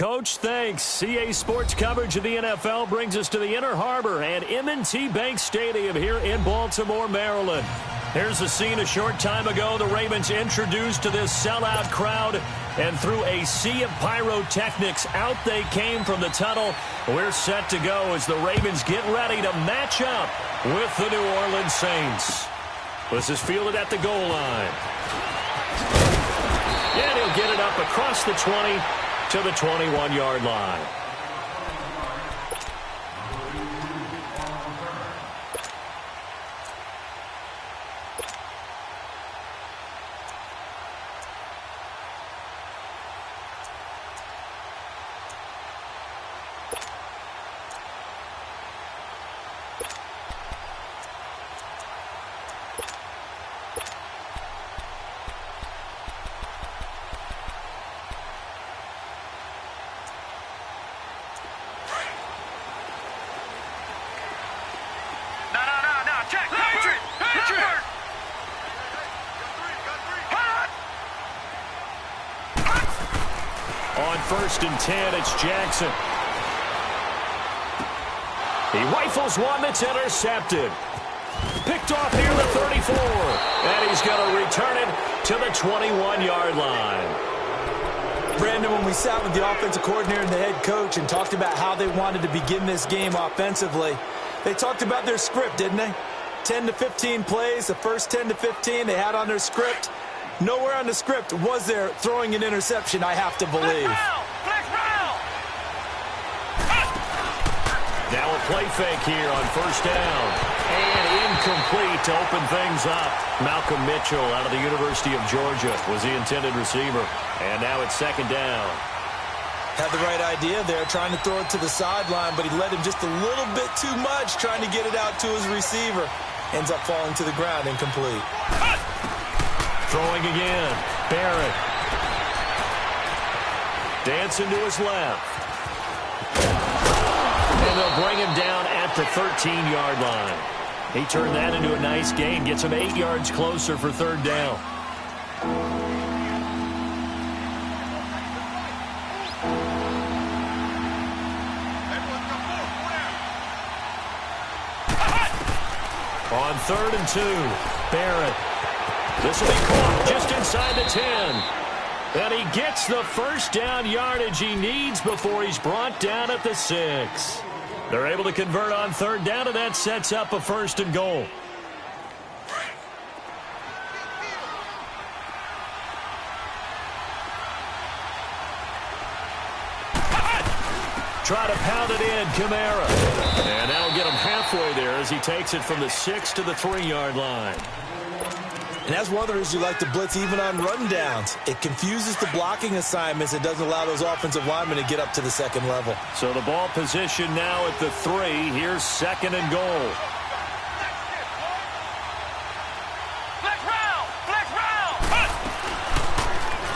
Coach. Thanks. CA Sports coverage of the NFL brings us to the Inner Harbor at M&T Bank Stadium here in Baltimore, Maryland. Here's the scene a short time ago. The Ravens introduced to this sellout crowd, and through a sea of pyrotechnics, out they came from the tunnel. We're set to go as the Ravens get ready to match up with the New Orleans Saints. This is fielded at the goal line. And he'll get it up across the 20 to the 21-yard line. On 1st and 10, it's Jackson. He rifles one that's intercepted. Picked off near the 34. And he's going to return it to the 21-yard line. Brandon, when we sat with the offensive coordinator and the head coach and talked about how they wanted to begin this game offensively, they talked about their script, didn't they? 10 to 15 plays, the first 10 to 15 they had on their script. Nowhere on the script was there throwing an interception, I have to believe. Now a play fake here on 1st down. And incomplete to open things up. Malcolm Mitchell out of the University of Georgia was the intended receiver. And now it's 2nd down. Had the right idea there, trying to throw it to the sideline, but he led him just a little bit too much, trying to get it out to his receiver. Ends up falling to the ground, incomplete. Throwing again. Barrett. Dancing to his left. And they'll bring him down at the 13-yard line. He turned that into a nice gain. Gets him 8 yards closer for 3rd down. On 3rd and 2, Barrett. This will be caught just inside the 10. And he gets the 1st down yardage he needs before he's brought down at the 6. They're able to convert on 3rd down, and that sets up a 1st and goal. Try to pound it in, Kamara. And that'll get him halfway there as he takes it from the 6 to the 3-yard line. And that's one of the reasons you like to blitz even on rundowns. It confuses the blocking assignments. It doesn't allow those offensive linemen to get up to the 2nd level. So the ball position now at the 3. Here's 2nd and goal.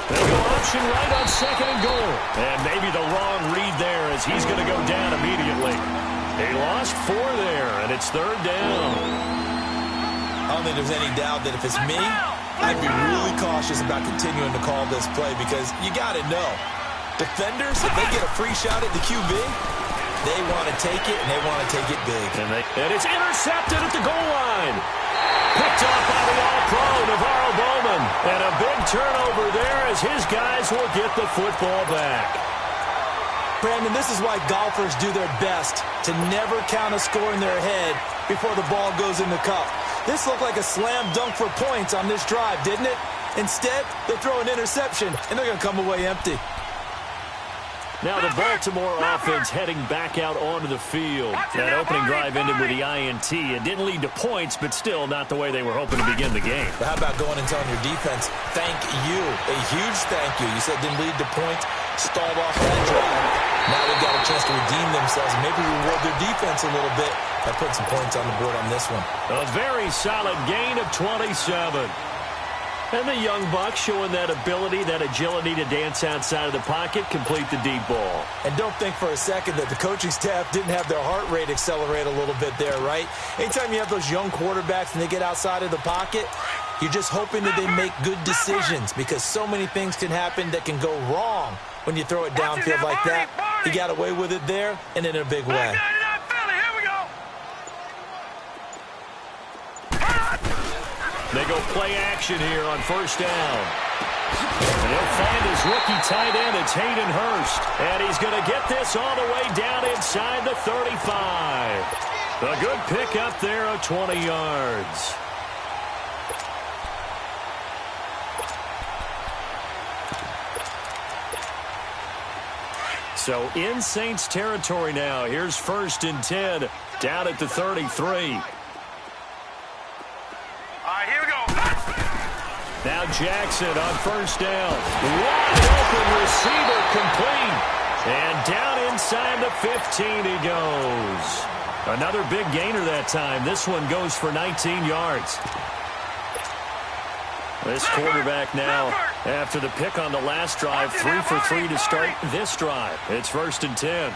They go option right on 2nd and goal. And maybe the wrong read there as he's going to go down immediately. He lost 4 there, and it's 3rd down. I don't think there's any doubt that if it's me, I'd be really cautious about continuing to call this play because you got to know. Defenders, if they get a free shot at the QB, they want to take it, and they want to take it big. And it's intercepted at the goal line. Picked off by the All-Pro, Navarro Bowman. And a big turnover there as his guys will get the football back. Brandon, this is why golfers do their best to never count a score in their head before the ball goes in the cup. This looked like a slam dunk for points on this drive, didn't it? Instead, they throw an interception, and they're going to come away empty. Now the Baltimore offense heading back out onto the field. That opening drive ended with the INT. It didn't lead to points, but still not the way they were hoping to begin the game. But how about going and telling your defense, thank you, a huge thank you. You said it didn't lead to points, stalled off that drive. Now they've got a chance to redeem themselves and maybe reward their defense a little bit by putting some points on the board on this one. A very solid gain of 27. And the young buck showing that ability, that agility to dance outside of the pocket, complete the deep ball. And don't think for a second that the coaching staff didn't have their heart rate accelerate a little bit there, right? Anytime you have those young quarterbacks and they get outside of the pocket, you're just hoping that they make good decisions because so many things can happen that can go wrong when you throw it downfield like that. He got away with it there and in a big way. They go play action here on first down. And he'll find his rookie tight end. It's Hayden Hurst. And he's going to get this all the way down inside the 35. A good pick up there of 20 yards. So in Saints territory now. Here's 1st and 10 down at the 33. Now Jackson on first down. Wide open receiver complete. And down inside the 15 he goes. Another big gainer that time. This one goes for 19 yards. This quarterback now, after the pick on the last drive, 3 for 3 to start this drive. It's 1st and 10.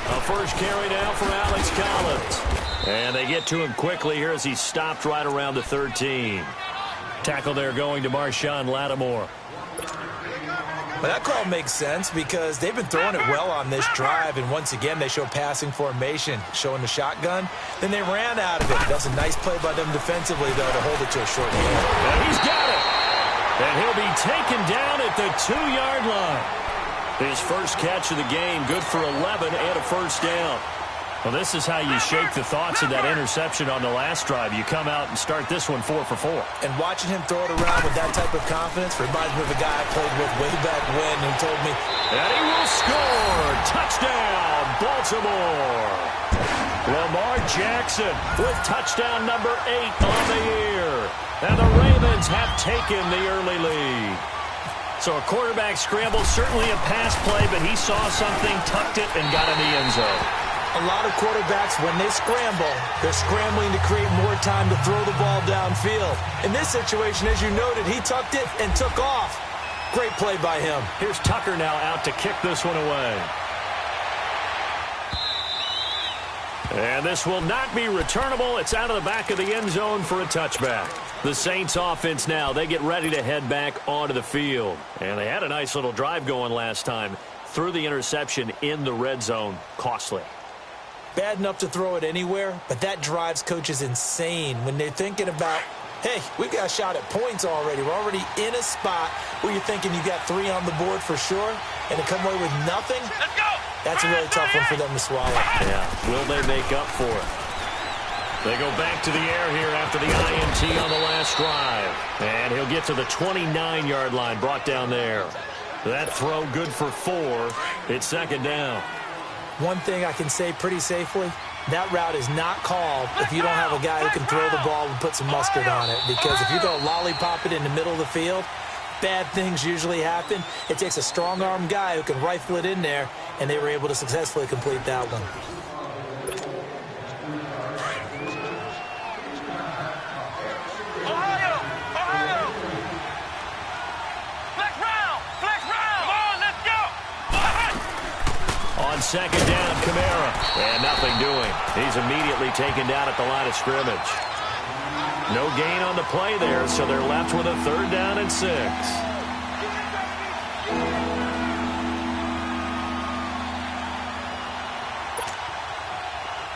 A first carry now for Alex Collins. And they get to him quickly here as he stopped right around the 13. Tackle there going to Marshawn Lattimore. Well, that call makes sense because they've been throwing it well on this drive, and once again they show passing formation, showing the shotgun. Then they ran out of it. That's a nice play by them defensively, though, to hold it to a short hand. And he's got it. And he'll be taken down at the 2-yard line. His first catch of the game, good for 11 and a first down. Well, this is how you shake the thoughts of that interception on the last drive. You come out and start this one 4 for 4. And watching him throw it around with that type of confidence reminds me of a guy I played with way back when who told me, and he will score. Touchdown, Baltimore. Lamar Jackson with touchdown number 8 on the year. And the Ravens have taken the early lead. So a quarterback scramble, certainly a pass play, but he saw something, tucked it, and got in the end zone. A lot of quarterbacks, when they scramble, they're scrambling to create more time to throw the ball downfield. In this situation, as you noted, he tucked it and took off. Great play by him. Here's Tucker now out to kick this one away. And this will not be returnable. It's out of the back of the end zone for a touchback. The Saints offense now, they get ready to head back onto the field. And they had a nice little drive going last time. Threw the interception in the red zone. Costly. Bad enough to throw it anywhere, but that drives coaches insane when they're thinking about, hey, we've got a shot at points already. We're already in a spot where you're thinking you got 3 on the board for sure, and to come away with nothing, let's go. That's a really tough one for them to swallow. Yeah, will they make up for it? They go back to the air here after the INT on the last drive. And he'll get to the 29-yard line, brought down there. That throw good for 4. It's 2nd down. One thing I can say pretty safely, that route is not called if you don't have a guy who can throw the ball and put some mustard on it. Because if you go lollipop it in the middle of the field, bad things usually happen. It takes a strong-arm guy who can rifle it in there, and they were able to successfully complete that one. On 2nd down, Kamara. And nothing doing. He's immediately taken down at the line of scrimmage. No gain on the play there, so they're left with a 3rd down and 6.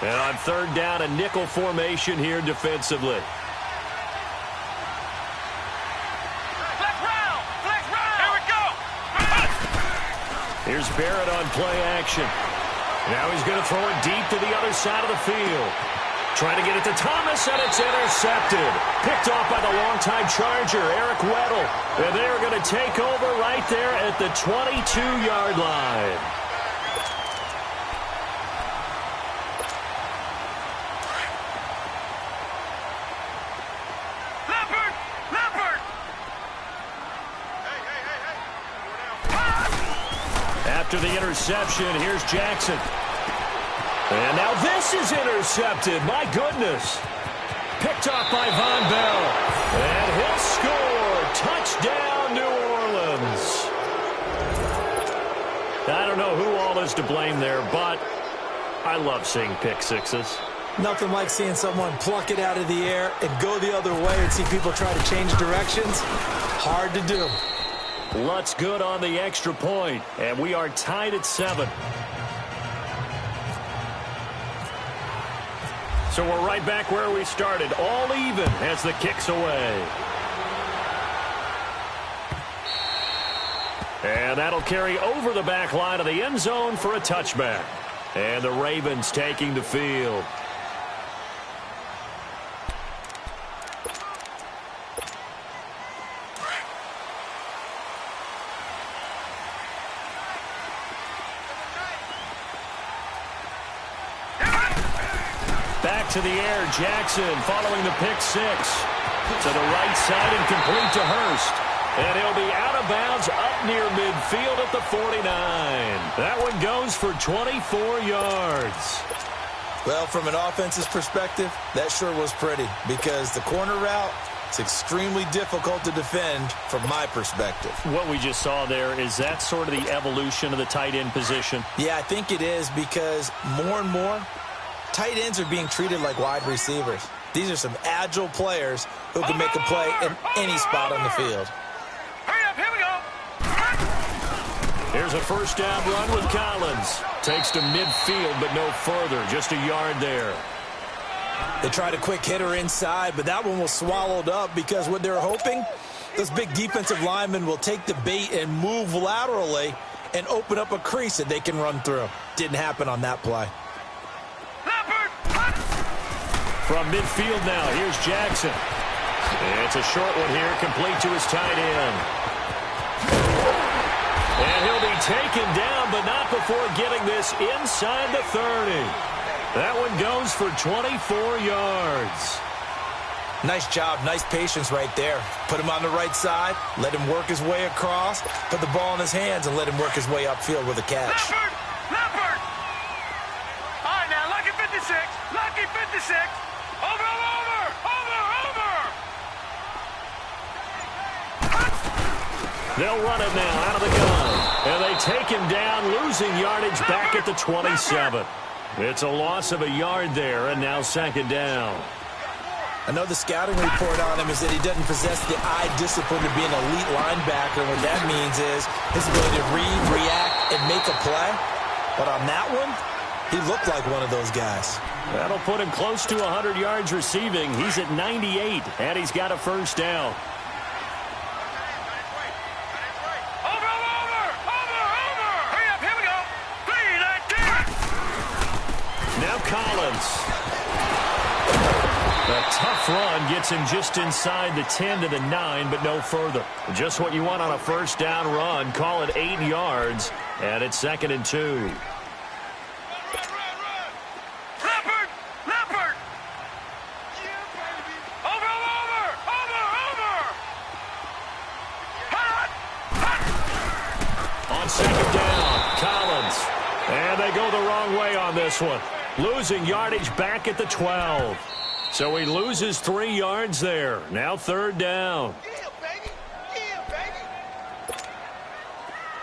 And on 3rd down, a nickel formation here defensively. Here's Barrett on play action. Now he's going to throw it deep to the other side of the field. Trying to get it to Thomas, and it's intercepted. Picked off by the longtime Charger, Eric Weddle. And they are going to take over right there at the 22-yard line. After the interception, here's Jackson. And now this is intercepted. My goodness. Picked off by Von Bell. And he'll score. Touchdown, New Orleans. I don't know who all is to blame there, but I love seeing pick sixes. Nothing like seeing someone pluck it out of the air and go the other way and see people try to change directions. Hard to do. Lutz good on the extra point, and we are tied at 7. So we're right back where we started, all even as the kick's away. And that'll carry over the back line of the end zone for a touchback. And the Ravens taking the field. Back to the air, Jackson following the pick 6. To the right side and complete to Hurst. And he'll be out of bounds up near midfield at the 49. That one goes for 24 yards. Well, from an offense's perspective, that sure was pretty because the corner route is extremely difficult to defend from my perspective. What we just saw there, is that sort of the evolution of the tight end position? Yeah, I think it is because more and more tight ends are being treated like wide receivers. These are some agile players who can make a play in any spot on the field. Hurry up, here we go. Here's a first down run with Collins. Takes to midfield, but no further. Just a yard there. They tried a quick hitter inside, but that one was swallowed up because what they're hoping, those big defensive linemen will take the bait and move laterally and open up a crease that they can run through. Didn't happen on that play. From midfield now, here's Jackson. It's a short one here, complete to his tight end. And he'll be taken down, but not before getting this inside the 30. That one goes for 24 yards. Nice job, nice patience right there. Put him on the right side, let him work his way across, put the ball in his hands, and let him work his way upfield with a catch. Leopard! All right, now, lucky 56. Lucky 56. Over! They'll run it now out of the gun. And they take him down, losing yardage back at the 27. It's a loss of a yard there, and now second down. I know the scouting report on him is that he doesn't possess the eye discipline to be an elite linebacker. And what that means is his ability to read, react, and make a play. But on that one, he looked like one of those guys. That'll put him close to 100 yards receiving. He's at 98, and he's got a first down. Collins. A tough run gets him just inside the 10 to the 9, but no further. Just what you want on a first down run. Call it 8 yards, and it's 2nd and 2. Leopard! Leopard! Yeah, baby! Over! Hot! On second down, Collins. And they go the wrong way on this one. Losing yardage back at the 12. So he loses 3 yards there. Now third down. Yeah, baby! Yeah, baby!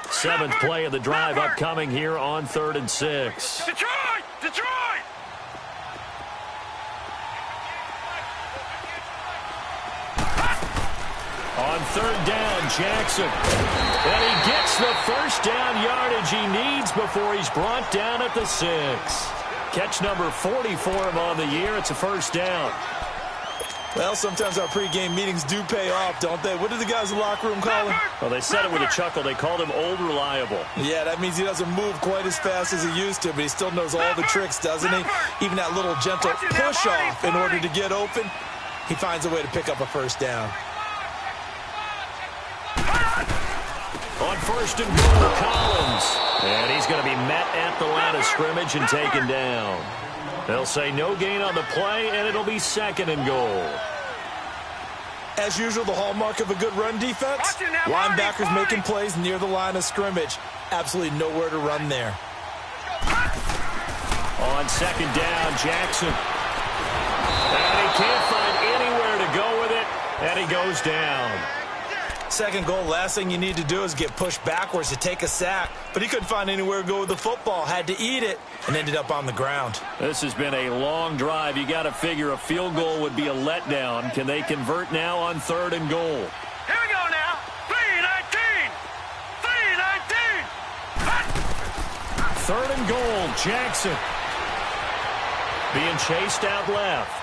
7th play of the drive upcoming here on 3rd and 6. Detroit! Detroit! On third down, Jackson. And he gets the first down yardage he needs before he's brought down at the 6. Catch number 40 for him on the year. It's a first down. Well, sometimes our pregame meetings do pay off, don't they? What did the guys in the locker room call him? Well, they said it with a chuckle. They called him Old Reliable. Yeah, that means he doesn't move quite as fast as he used to, but he still knows all the tricks, doesn't he? Even that little gentle push-off in order to get open, he finds a way to pick up a first down. On first and goal, Collins. And he's going to be met at the line of scrimmage and taken down. They'll say no gain on the play, and it'll be 2nd and goal. As usual, the hallmark of a good run defense, linebackers making plays near the line of scrimmage. Absolutely nowhere to run there. On second down, Jackson. And he can't find anywhere to go with it, and he goes down. Second goal, last thing you need to do is get pushed backwards to take a sack. But he couldn't find anywhere to go with the football, had to eat it, and ended up on the ground. This has been a long drive. You got to figure a field goal would be a letdown. Can they convert now on 3rd and goal? Here we go now. 3-19. 3rd and goal. Jackson being chased out left.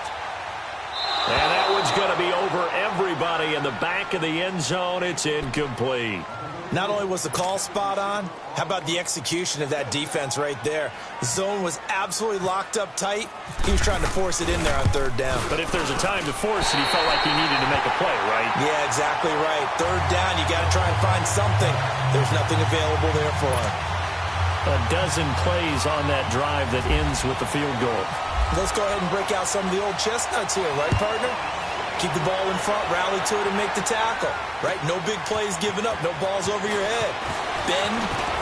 And that one's going to be over everybody in the back of the end zone. It's incomplete. Not only was the call spot on, how about the execution of that defense right there? The zone was absolutely locked up tight. He was trying to force it in there on 3rd down. But if there's a time to force it, he felt like he needed to make a play, right? Yeah, exactly right. 3rd down, you got to try and find something. There's nothing available there for him. A dozen plays on that drive that ends with the field goal. Let's go ahead and break out some of the old chestnuts here, right, partner? Keep the ball in front, rally to it, and make the tackle. Right? No big plays given up. No balls over your head. Bend,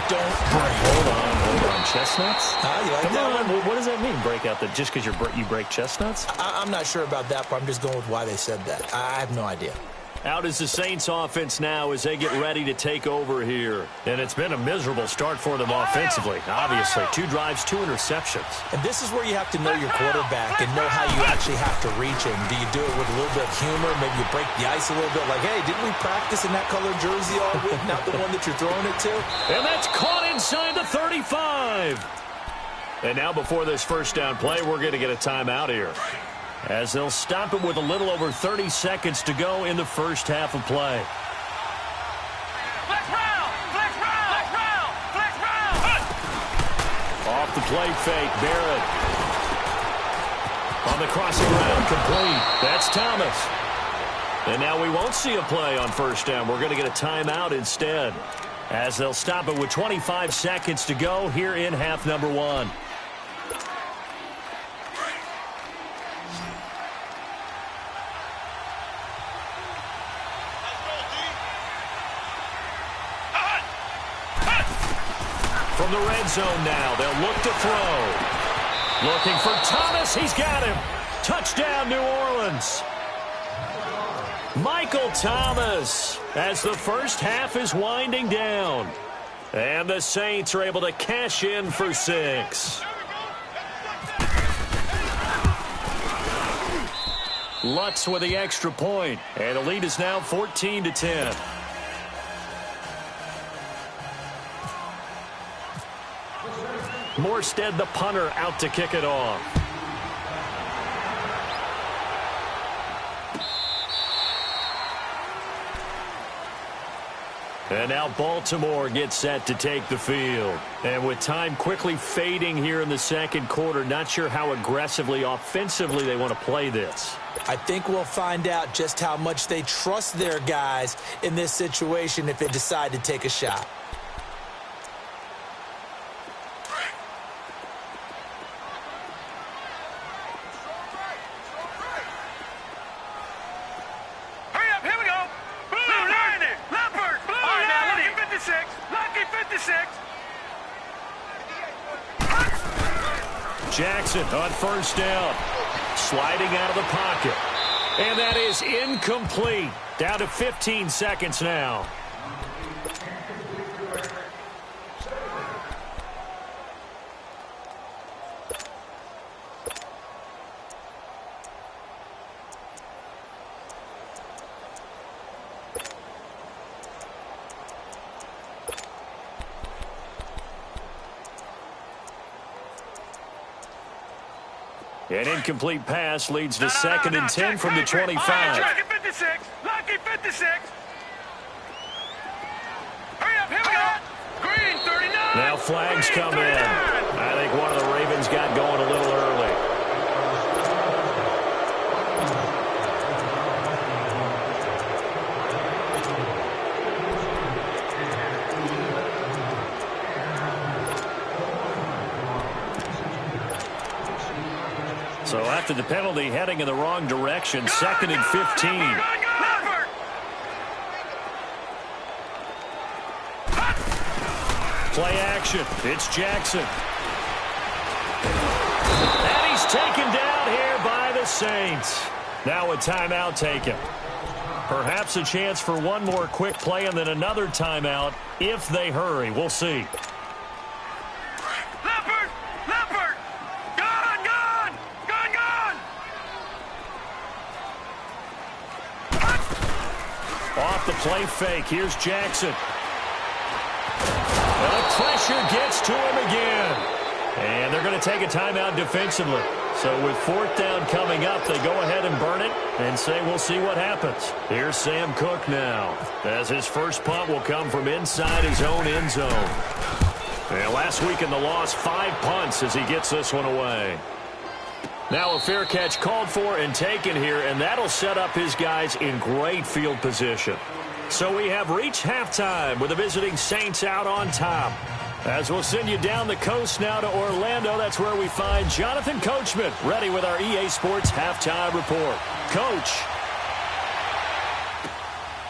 don't break. Hold on. Chestnuts? You like Come that on. one? What does that mean, break out? Just because you break chestnuts? I'm not sure about that, but I'm just going with why they said that. I have no idea. Out is the Saints offense now as they get ready to take over here. And it's been a miserable start for them offensively. Obviously, 2 drives, 2 interceptions. And this is where you have to know your quarterback and know how you actually have to reach him. Do you do it with a little bit of humor? Maybe you break the ice a little bit like, hey, didn't we practice in that colored jersey all week? Not the one that you're throwing it to? And that's caught inside the 35. And now before this first down play, we're going to get a timeout here, as they'll stop it with a little over 30 seconds to go in the first half of play. Flex round! Flex round! Flex round! Flex round! Off the play fake, Barrett. On the crossing route, complete. That's Thomas. And now we won't see a play on first down. We're going to get a timeout instead, as they'll stop it with 25 seconds to go here in half number 1. From the red zone now, they'll look to throw. Looking for Thomas. He's got him. Touchdown, New Orleans. Michael Thomas, as the first half is winding down. And the Saints are able to cash in for 6. Lutz with the extra point, and the lead is now 14-10. Morstead, the punter, out to kick it off. And now Baltimore gets set to take the field. And with time quickly fading here in the second quarter, not sure how aggressively, offensively they want to play this. I think we'll find out just how much they trust their guys in this situation if they decide to take a shot. Jackson on first down, sliding out of the pocket. And that is incomplete. Down to 15 seconds now. An incomplete pass leads to 2nd and 10 from the 25. Lucky 56. Lucky 56. Hurry up, here we go. Green 39. Now flags come in. I think one of the Ravens got going a little early. So after the penalty, heading in the wrong direction, 2nd and 15. Play action. It's Jackson. And he's taken down here by the Saints. Now a timeout taken. Perhaps a chance for one more quick play and then another timeout if they hurry. We'll see. Off the play fake. Here's Jackson. And the pressure gets to him again. And they're going to take a timeout defensively. So with fourth down coming up, they go ahead and burn it and say we'll see what happens. Here's Sam Cook now, as his first punt will come from inside his own end zone. And last week in the loss, 5 punts as he gets this one away. Now a fair catch called for and taken here, and that'll set up his guys in great field position. So we have reached halftime with the visiting Saints out on top. As we'll send you down the coast now to Orlando, that's where we find Jonathan Coachman ready with our EA Sports Halftime Report. Coach.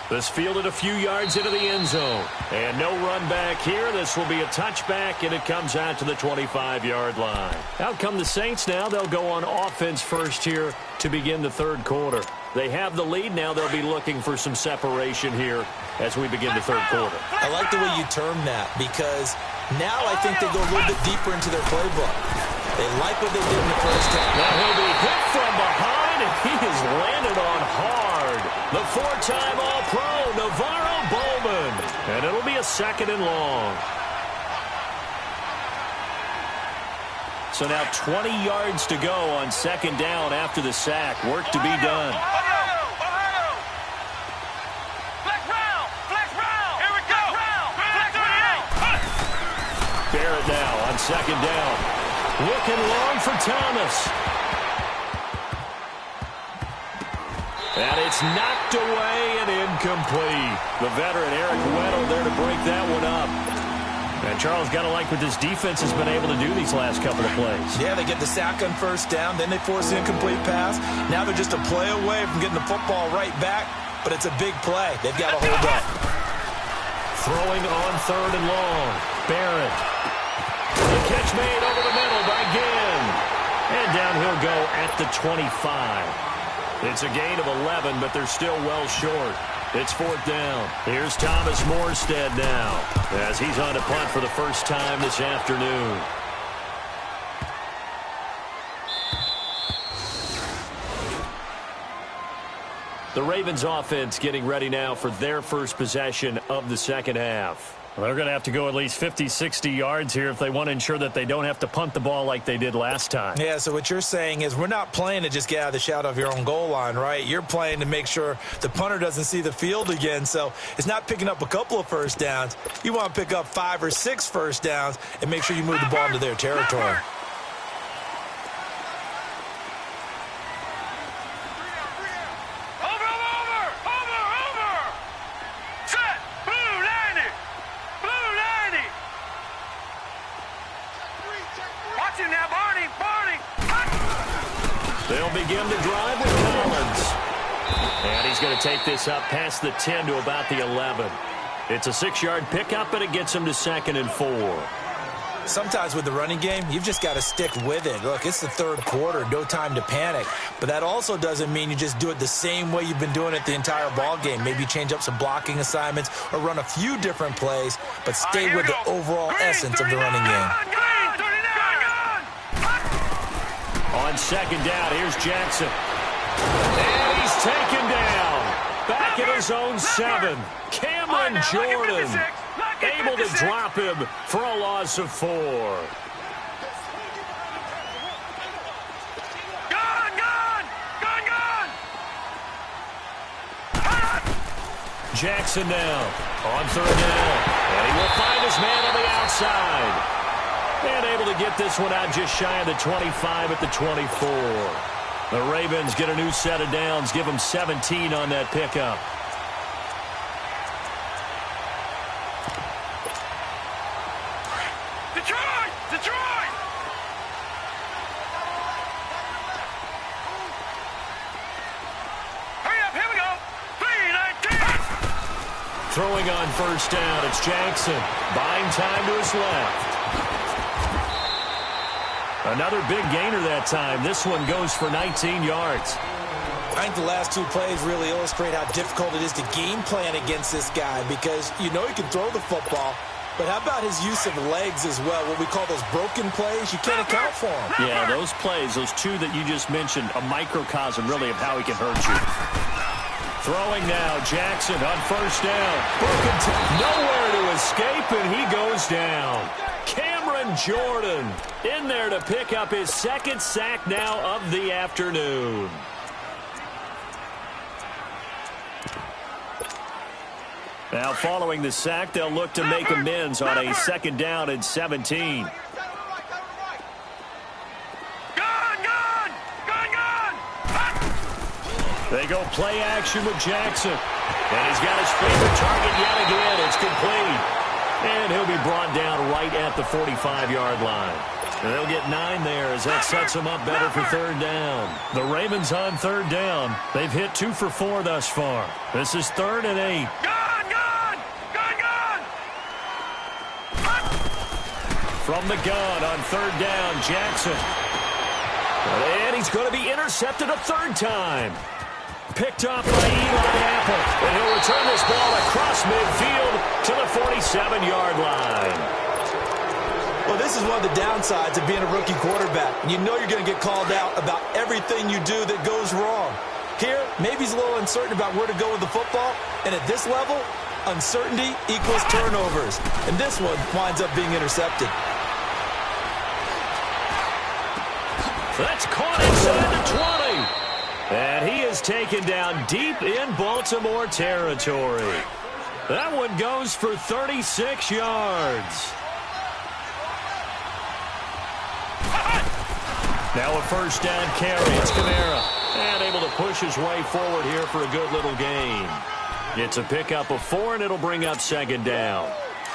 This fielded a few yards into the end zone. And no run back here. This will be a touchback, and it comes out to the 25-yard line. Out come the Saints now. They'll go on offense first here to begin the third quarter. They have the lead now. They'll be looking for some separation here as we begin the third quarter. I like the way you term that, because now I think they go a little bit deeper into their playbook. They like what they did in the first half. Now he'll be hit from behind, and he has landed on hard. The four-time All-Pro, Navarro Bowman. And it'll be a 2nd and long. So now 20 yards to go on 2nd down after the sack. Work to be done. Barrett now on 2nd down. Looking long for Thomas. And it's knocked away and incomplete. The veteran Eric Weddle there to break that one up. And Charles, got to like what this defense has been able to do these last couple of plays. Yeah, they get the sack on first down, then they force an incomplete pass. Now they're just a play away from getting the football right back, but it's a big play. They've got to hold up. Throwing on 3rd and long. Barrett. The catch made over the middle by Ginn. And down he'll go at the 25. It's a gain of 11, but they're still well short. It's 4th down. Here's Thomas Morstead now, as he's on to punt for the first time this afternoon. The Ravens offense getting ready now for their first possession of the second half. Well, they're going to have to go at least 50, 60 yards here if they want to ensure that they don't have to punt the ball like they did last time. Yeah, so what you're saying is we're not playing to just get out of the shadow of your own goal line, right? You're playing to make sure the punter doesn't see the field again. So it's not picking up a couple of first downs. You want to pick up 5 or 6 first downs and make sure you move the ball into their territory. They'll begin to drive with Collins. And he's going to take this up past the 10 to about the 11. It's a 6-yard pickup, and it gets him to 2nd and 4. Sometimes with the running game, you've just got to stick with it. Look, it's the third quarter, no time to panic. But that also doesn't mean you just do it the same way you've been doing it the entire ball game. Maybe change up some blocking assignments or run a few different plays, but stay with the overall essence of the running game. On 2nd down, here's Jackson. And he's taken down. Back at his own 7. Cameron Jordan able to drop him for a loss of 4. Jackson now on 3rd down. And he will find his man on the outside. And able to get this one out just shy of the 25 at the 24. The Ravens get a new set of downs, give them 17 on that pickup. Detroit! Detroit! Hurry up, here we go! 3-19! Throwing on 1st down, it's Jackson. Buying time to his left. Another big gainer that time. This one goes for 19 yards. I think the last 2 plays really illustrate how difficult it is to game plan against this guy, because you know he can throw the football, but how about his use of legs as well? What we call those broken plays, you can't account for them. Yeah, those plays, those 2 that you just mentioned, a microcosm really of how he can hurt you. Throwing now, Jackson on 1st down. Broken nowhere to his escape, and he goes down. Cameron Jordan in there to pick up his second sack now of the afternoon. Now following the sack, they'll look to make amends on a second down and 17. They go play action with Jackson. And he's got his favorite target yet again. It's complete. And he'll be brought down right at the 45-yard line. And they'll get 9 there as that sets them up better for third down. The Ravens on third down. They've hit 2 for 4 thus far. This is 3rd and 8. From the gun on third down, Jackson. And he's going to be intercepted a third time. Picked off by Eli Apple. And he'll return this ball across midfield to the 47-yard line. Well, this is one of the downsides of being a rookie quarterback. You know you're going to get called out about everything you do that goes wrong. Here, maybe he's a little uncertain about where to go with the football. And at this level, uncertainty equals turnovers. And this one winds up being intercepted. That's caught inside the 20. And he is taken down deep in Baltimore territory. That one goes for 36 yards. Now a first down carry. It's Kamara. And able to push his way forward here for a good little gain. It's a pickup of 4, and it'll bring up second down.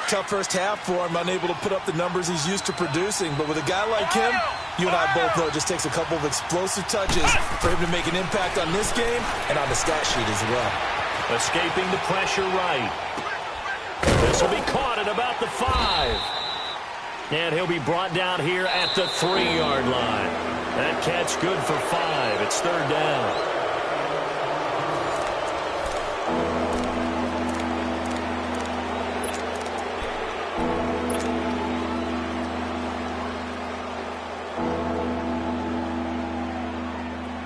Tough first half for him, unable to put up the numbers he's used to producing. But with a guy like him, you and I both know it just takes a couple of explosive touches for him to make an impact on this game and on the stat sheet as well. Escaping the pressure right. This will be caught at about the 5. And he'll be brought down here at the 3-yard line. That catch good for 5. It's third down.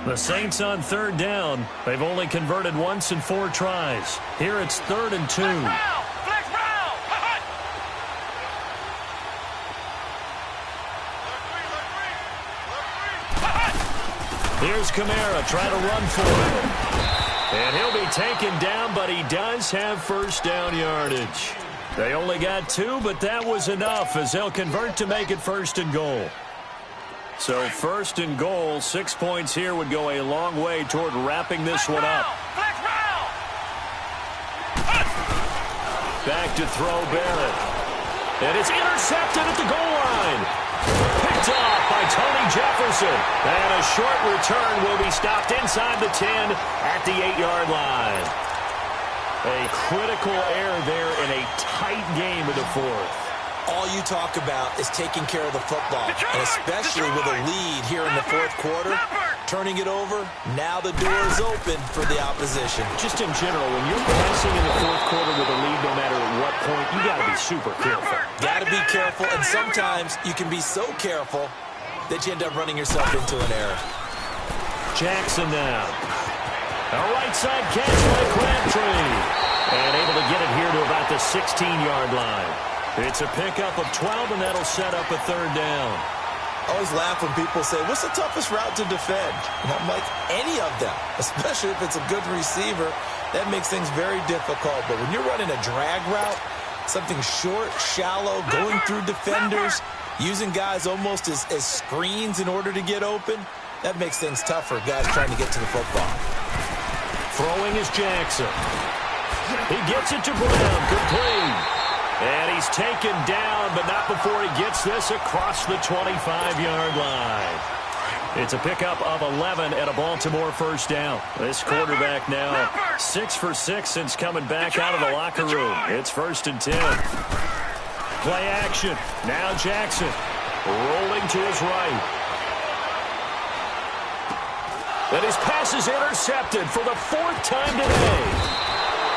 The Saints on third down. They've only converted once in 4 tries. Here it's 3rd and 2. Here's Kamara trying to run for it. And he'll be taken down, but he does have first down yardage. They only got 2, but that was enough as they'll convert to make it 1st and goal. So 1st and goal, 6 points here would go a long way toward wrapping this one up. Back to throw Barrett. And it's intercepted at the goal line. Picked off by Tony Jefferson. And a short return will be stopped inside the 10 at the 8-yard line. A critical error there in a tight game in the 4th. All you talk about is taking care of the football, and especially with a lead here in the 4th quarter, turning it over, now the door is open for the opposition. Just in general, when you're passing in the 4th quarter with a lead, no matter at what point, you got to be super careful. Got to be careful, and sometimes you can be so careful that you end up running yourself into an error. Jackson now. A right side catch by Crabtree. And able to get it here to about the 16-yard line. It's a pickup of 12, and that'll set up a third down. I always laugh when people say, what's the toughest route to defend? And I'm like, any of them, especially if it's a good receiver. That makes things very difficult. But when you're running a drag route, something short, shallow, going through defenders, using guys almost as screens in order to get open, that makes things tough for guys trying to get to the football. Throwing is Jackson. He gets it to Brown. Complete. And he's taken down, but not before he gets this across the 25-yard line. It's a pickup of 11 at a Baltimore first down. This quarterback now 6 for 6 since coming back out of the locker room. It's 1st and 10. Play action. Now Jackson rolling to his right. And his pass is intercepted for the 4th time today.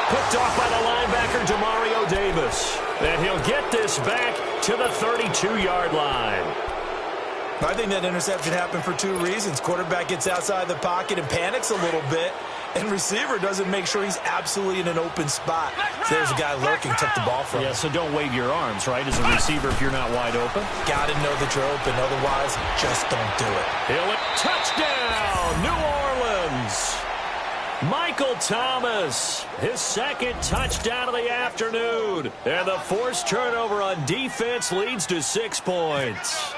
Picked off by the linebacker, Demario Davis. And he'll get this back to the 32-yard line. I think that interception happened for two reasons. Quarterback gets outside the pocket and panics a little bit, and receiver doesn't make sure he's absolutely in an open spot. So there's a guy lurking, took the ball from him. Yeah, so don't wave your arms, right, as a receiver if you're not wide open. Got to know that you're open, otherwise just don't do it. Touchdown, New Orleans! Michael Thomas, his second touchdown of the afternoon. And the forced turnover on defense leads to 6 points.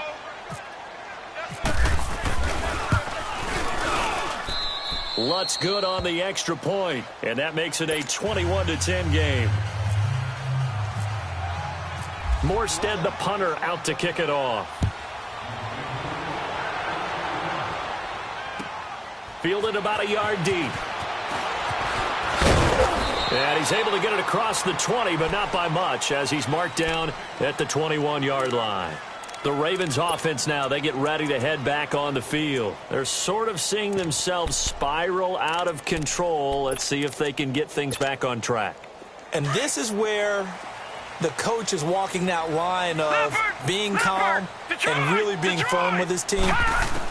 Lutz good on the extra point, and that makes it a 21-10 game. Morstead, the punter, out to kick it off. Fielded about a yard deep. And he's able to get it across the 20, but not by much, as he's marked down at the 21-yard line. The Ravens offense now, they get ready to head back on the field. They're sort of seeing themselves spiral out of control. Let's see if they can get things back on track. And this is where the coach is walking that line of being calm and really being firm with his team.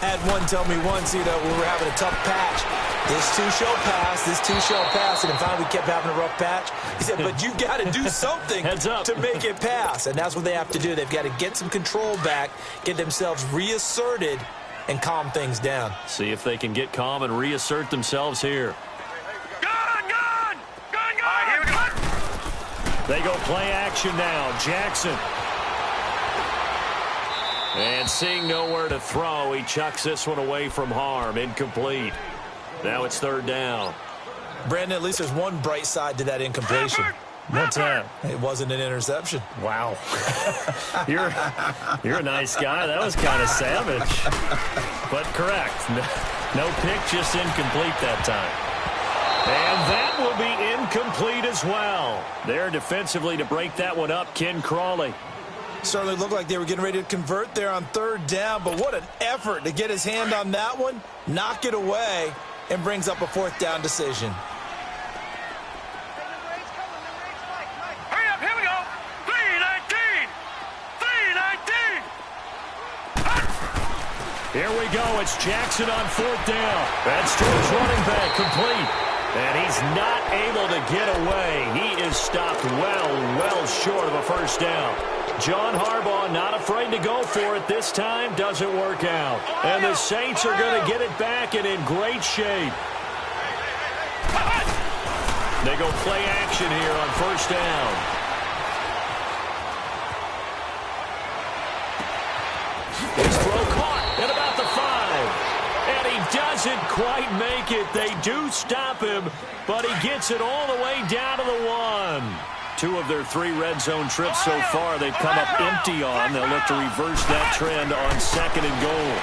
Had one tell me once, we were having a tough patch. This too shall pass, this too shall pass. And finally we kept having a rough patch. He said, but you got to do something to make it pass. And that's what they have to do. They've got to get some control back, get themselves reasserted, and calm things down. See if they can get calm and reassert themselves here. Gun! All right, here we go. They go play action now. Jackson. And seeing nowhere to throw, he chucks this one away from harm. Incomplete. Now it's third down. Brandon, at least there's one bright side to that incompletion. What's that? It wasn't an interception. Wow. You're a nice guy. That was kind of savage. But correct. No pick, just incomplete that time. And that will be incomplete as well. There defensively to break that one up, Ken Crawley. Certainly looked like they were getting ready to convert there on third down, but what an effort to get his hand on that one, knock it away, and brings up a fourth down decision. Hurry up, here we go. 3-19. Here we go. It's Jackson on fourth down. That's to his running back, complete. And he's not able to get away. He is stopped well short of a first down. John Harbaugh not afraid to go for it this time. Doesn't work out. And the Saints are going to get it back and in great shape. They go play action here on first down. His throw caught at about the 5. And he doesn't quite make it. They do stop him, but he gets it all the way down to the 1. 2 of their 3 red zone trips so far they've come up empty on. They'll look to reverse that trend on second and goal.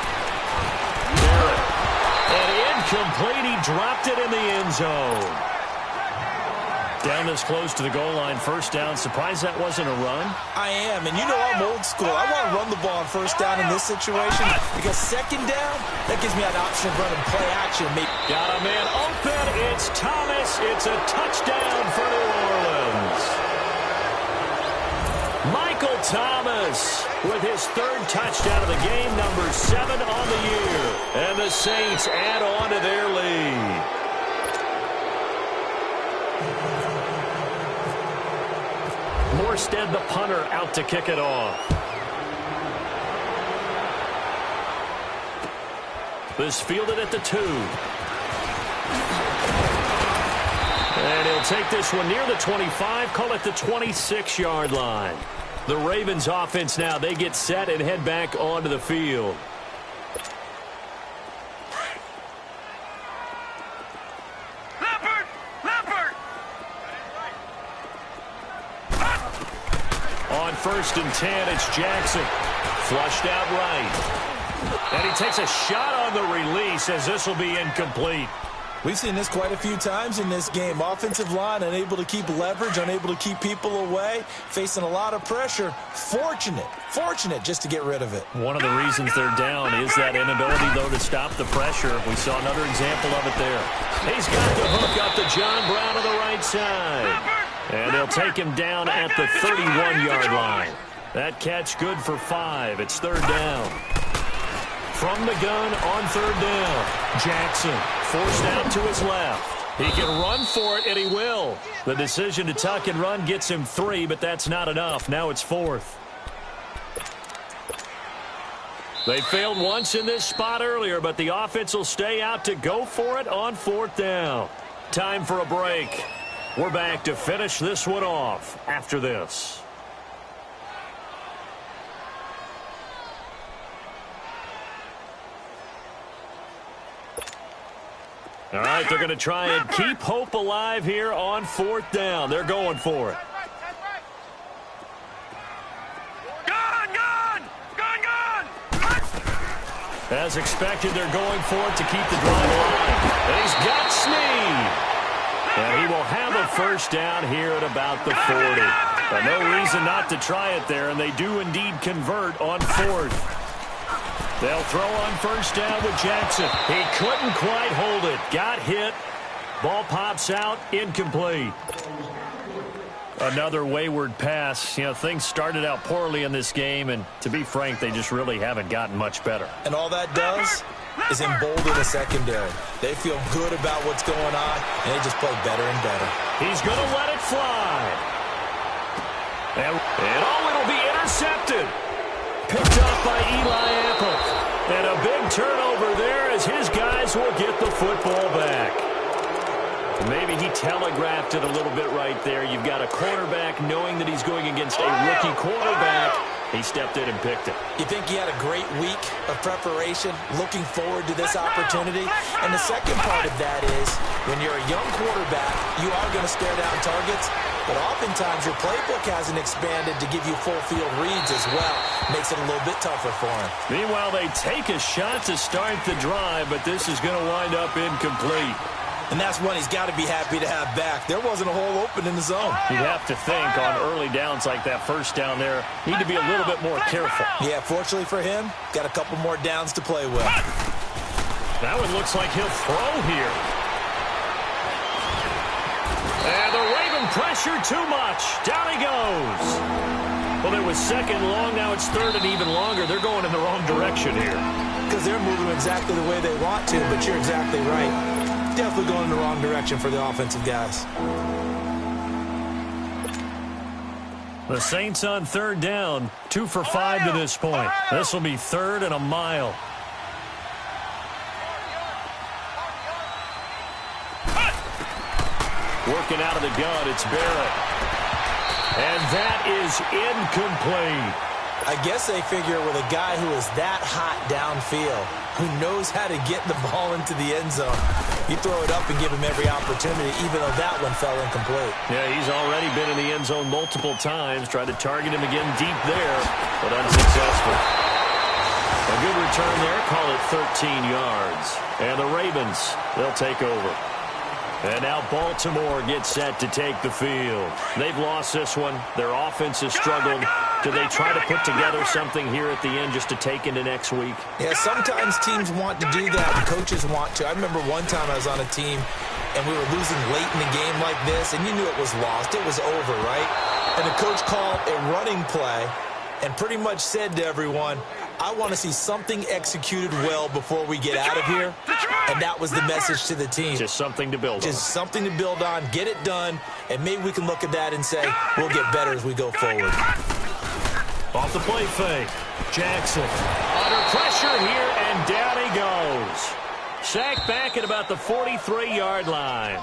Barrett. And incomplete. He dropped it in the end zone. Down this close to the goal line, first down. Surprised that wasn't a run? I am, and you know I'm old school. I want to run the ball on first down in this situation because second down, that gives me an option of running play action. Got a man open. It's Thomas. It's a touchdown for New Orleans. Michael Thomas with his 3rd touchdown of the game, number 7 on the year. And the Saints add on to their lead. Morstead, the punter, out to kick it off. This fielded at the 2. And he'll take this one near the 25, call it the 26-yard line. The Ravens offense now, they get set and head back onto the field. On 1st and 10, it's Jackson. Flushed out right. And he takes a shot on the release as this will be incomplete. We've seen this quite a few times in this game. Offensive line unable to keep leverage, unable to keep people away, facing a lot of pressure. Fortunate just to get rid of it. One of the reasons they're down is that inability, though, to stop the pressure. We saw another example of it there. He's got the hook up to John Brown on the right side. And they'll take him down at the 31-yard line. That catch good for 5. It's 3rd down. from the gun on third down. Jackson forced out to his left. He can run for it, and he will. The decision to tuck and run gets him 3, but that's not enough. Now it's 4th. They failed once in this spot earlier, but the offense will stay out to go for it on 4th down. Time for a break. We're back to finish this one off after this. All right, they're going to try and keep hope alive here on 4th down. They're going for it. As expected, they're going for it to keep the drive alive. And he's got Snead. And he will have a first down here at about the 40. But no reason not to try it there, and they do indeed convert on 4th. They'll throw on first down with Jackson. He couldn't quite hold it. Got hit. Ball pops out. Incomplete. Another wayward pass. You know, things started out poorly in this game, and to be frank, they just really haven't gotten much better. And all that does is embolden the secondary. They feel good about what's going on, and they just play better and better. He's going to let it fly. And it'll be intercepted. Picked up by Eli Apple. And a big turnover there as his guys will get the football back. Maybe he telegraphed it a little bit right there. You've got a cornerback knowing that he's going against a rookie quarterback. He stepped in and picked it. You think he had a great week of preparation, looking forward to this opportunity? And the second part of that is, when you're a young quarterback, you are going to stare down targets, but oftentimes your playbook hasn't expanded to give you full field reads as well. Makes it a little bit tougher for him. Meanwhile, they take a shot to start the drive, but this is going to wind up incomplete. And that's one he's got to be happy to have back. There wasn't a hole open in the zone. You'd have to think on early downs like that first down there, need to be a little bit more careful. Yeah, fortunately for him, got a couple more downs to play with. That one looks like he'll throw here. And the Raven pressure too much. Down he goes. Well, it was second long. Now it's third and even longer. They're going in the wrong direction here. Because they're moving exactly the way they want to, but you're exactly right. Definitely going in the wrong direction for the offensive guys. The Saints on third down, 2 for 5 to this point. This will be 3rd and a mile. Working out of the gun, it's Barrett. And that is incomplete. I guess they figure with a guy who is that hot downfield, who knows how to get the ball into the end zone, you throw it up and give him every opportunity, even though that one fell incomplete. Yeah, he's already been in the end zone multiple times. Tried to target him again deep there, but unsuccessful. A good return there. Call it 13 yards. And the Ravens, they'll take over. And now Baltimore gets set to take the field. They've lost this one. Their offense has struggled. Do they try to put together something here at the end just to take into next week? Yeah, sometimes teams want to do that, and coaches want to. I remember one time I was on a team, and we were losing late in the game like this, and you knew it was lost. It was over, right? And the coach called a running play and pretty much said to everyone, I want to see something executed well before we get out of here. And that was the message to the team. Just something to build on. Just something to build on, get it done, and maybe we can look at that and say, we'll get better as we go forward. Off the play fake. Jackson under pressure here, and down he goes. Sacked back at about the 43-yard line.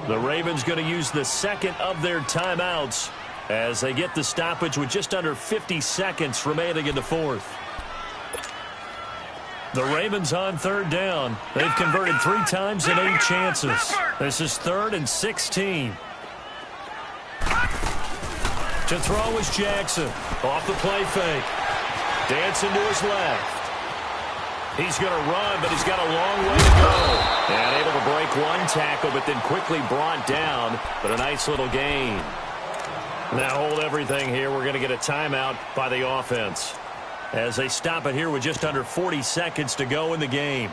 The Ravens going to use the second of their timeouts as they get the stoppage with just under 50 seconds remaining in the fourth. The Ravens on third down. They've converted 3 times in 8 chances. This is 3rd and 16. To throw is Jackson. Off the play fake. Dancing to his left. He's going to run, but he's got a long way to go. And able to break one tackle, but then quickly brought down. But a nice little gain. Now hold everything here. We're going to get a timeout by the offense as they stop it here with just under 40 seconds to go in the game.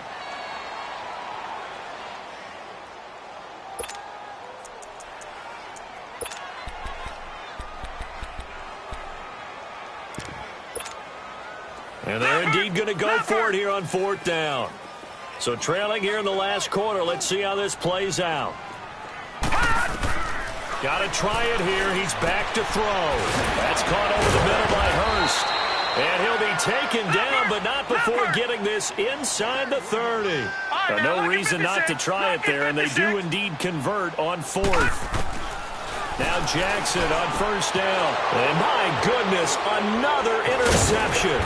And they're in indeed going to go for it here on 4th down. So trailing here in the last quarter. Let's see how this plays out. Got to try it here. He's back to throw. That's caught over the middle by Hurst. And he'll be taken down, but not before getting this inside the 30. No reason not to try it there, and they do indeed convert on 4th. Now Jackson on 1st down. And my goodness, another interception.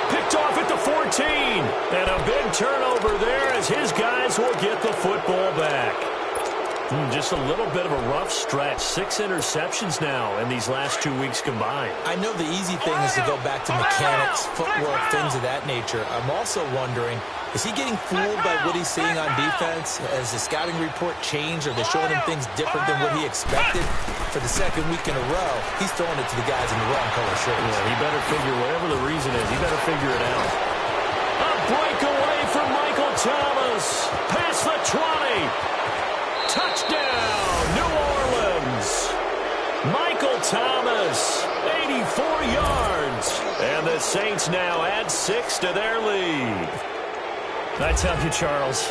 Picked off at the 14. And a big turnover there as his guys will get the football back. Just a little bit of a rough stretch. 6 interceptions now in these last 2 weeks combined. I know the easy thing is to go back to mechanics, footwork, things of that nature. I'm also wondering, is he getting fooled by what he's seeing on defense? Has the scouting report changed? Are they showing him things different than what he expected? For the 2nd week in a row, he's throwing it to the guys in the wrong color shirts. Yeah, he better figure, whatever the reason is, he better figure it out. A breakaway from Michael Thomas. Past the 20. Touchdown, New Orleans. Michael Thomas, 84 yards. And the Saints now add 6 to their lead. I tell you, Charles,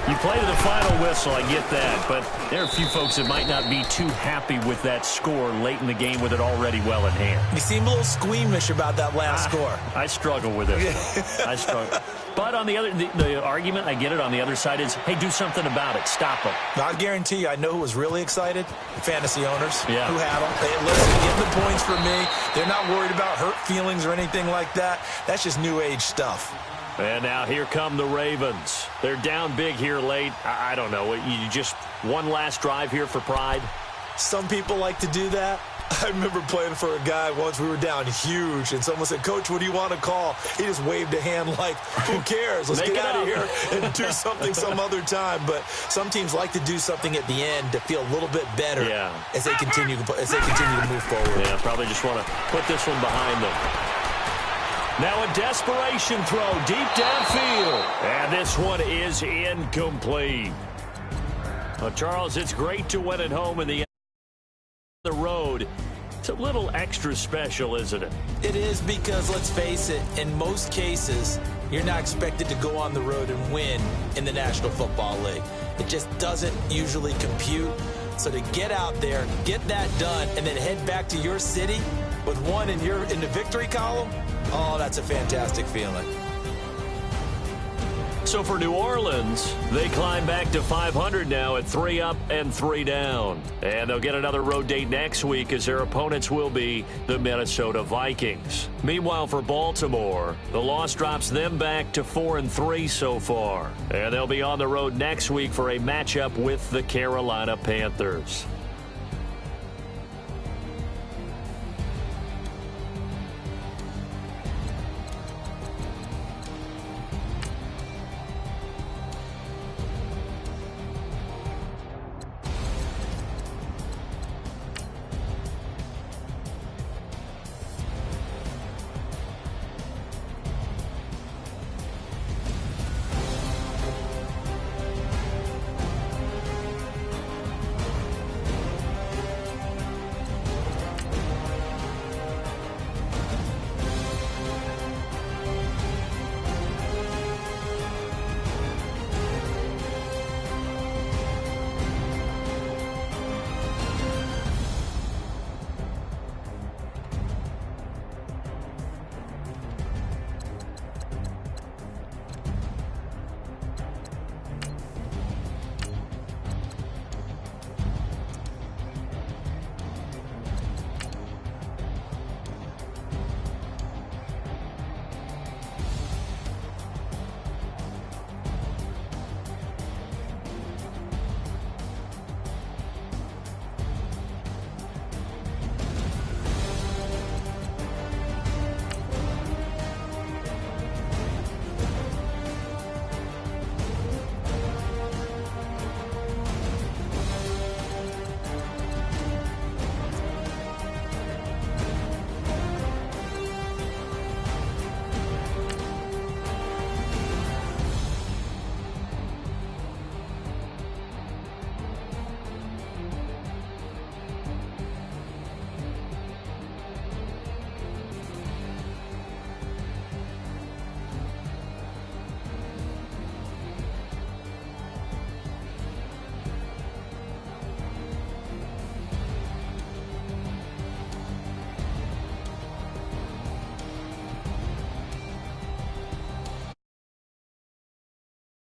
you play to the final whistle, I get that. But there are a few folks that might not be too happy with that score late in the game with it already well in hand. You seem a little squeamish about that last score. I struggle with it. I struggle. But on the other, the argument, I get it, on the other side is, hey, do something about it. Stop them. I guarantee you, I know who was really excited. Fantasy owners who had them. They listen, get the points from me. They're not worried about hurt feelings or anything like that. That's just new age stuff. And now here come the Ravens. They're down big here late. I don't know. You just one last drive here for pride? Some people like to do that. I remember playing for a guy once. We were down huge, and someone said, Coach, what do you want to call? He just waved a hand like, who cares? Let's get out of here and do something some other time. But some teams like to do something at the end to feel a little bit better as they continue to move forward. Yeah, probably just want to put this one behind them. Now a desperation throw deep downfield. And this one is incomplete. Well, Charles, it's great to win at home in the road. It's a little extra special, isn't it? It is, because let's face it, in most cases, you're not expected to go on the road and win in the National Football League. It just doesn't usually compute. So to get out there, get that done, and then head back to your city with one in the victory column, oh, that's a fantastic feeling. So for New Orleans, they climb back to 500 now at 3 up and 3 down. And they'll get another road date next week as their opponents will be the Minnesota Vikings. Meanwhile, for Baltimore, the loss drops them back to 4-3 so far. And they'll be on the road next week for a matchup with the Carolina Panthers.